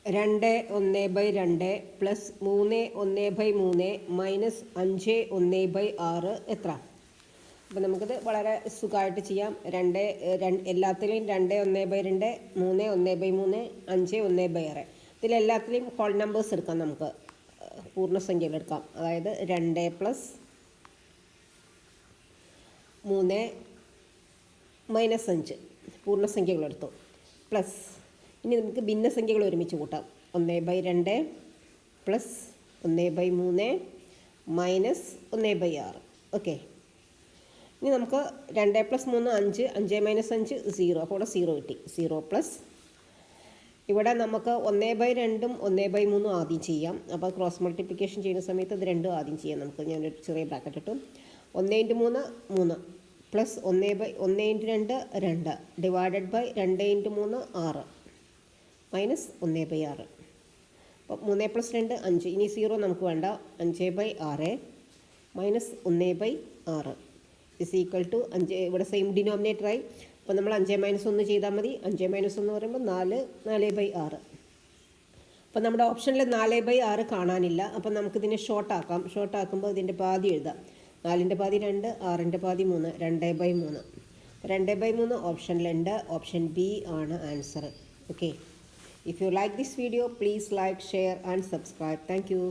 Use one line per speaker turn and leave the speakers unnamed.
2 1/2 plus 3 1/3 minus 5 1/6 എത്ര? അപ്പോൾ നമുക്കിത് വളരെ സുഖമായിട്ട് ചെയ്യാം. എല്ലാത്തിലെയും 2 1/2 3 1/3 5 1/6 ഇതിലെല്ലാത്തിലെയും ഹോൾ നമ്പേഴ്സ് എടുക്കാം. നമുക്ക് പൂർണ്ണസംഖ്യകൾ എടുക്കാം. അതായത് 2 പ്ലസ് 3 മൈനസ് 5 പൂർണ്ണസംഖ്യകളെടുത്തു. പ്ലസ് ഇനി നമുക്ക് ഭിന്നസംഖ്യകൾ ഒരുമിച്ച് കൂട്ടാം. 1/2 പ്ലസ് 1/3 മൈനസ് 1/6. ഓക്കെ, ഇനി നമുക്ക് 2 + 3 5, 5 - 5 0, അപ്പോൾ ഇവിടെ 0 കിട്ടി. 0 പ്ലസ് ഇവിടെ നമുക്ക് 1/2 1/3 ആദ്യം ചെയ്യാം. അപ്പോൾ ക്രോസ് മൾട്ടിപ്ലിക്കേഷൻ ചെയ്യുന്ന സമയത്ത് ഇത് രണ്ടും ആദ്യം ചെയ്യാം. നമുക്ക് ഞാനൊരു ചെറിയ ബ്രാക്കറ്റ് ഇട്ടു. 1 × 3 3 പ്ലസ് 1 × 2 2 ഡിവൈഡഡ് ബൈ 2 × 3 6 മൈനസ് 1/6. അപ്പോൾ 3 + 2 5. ഇനി 0 നമുക്ക് വേണ്ട. 5/6 മൈനസ് 1/6 ഇസ് ഈക്വൽ ടു 5. ഇവിടെ സെയിം ഡിനോമിനേറ്ററായി. അപ്പോൾ നമ്മൾ 5 - 1 ചെയ്താൽ മതി. 5 - 1 എന്ന് പറയുമ്പോൾ 4/6. അപ്പോൾ നമ്മുടെ ഓപ്ഷനിൽ 4/6 കാണാനില്ല. അപ്പം നമുക്കിതിനെ ഷോർട്ടാക്കാം. ഷോർട്ടാക്കുമ്പോൾ ഇതിൻ്റെ പാതി എഴുതാം. 4ൻ്റെ പാതി 2, 6ൻ്റെ പാതി 3, 2/3. 2/3 ഓപ്ഷനിലുണ്ട്. ഓപ്ഷൻ ബി ആണ് answer. Okay, if you like this video, please like, share and subscribe. Thank you.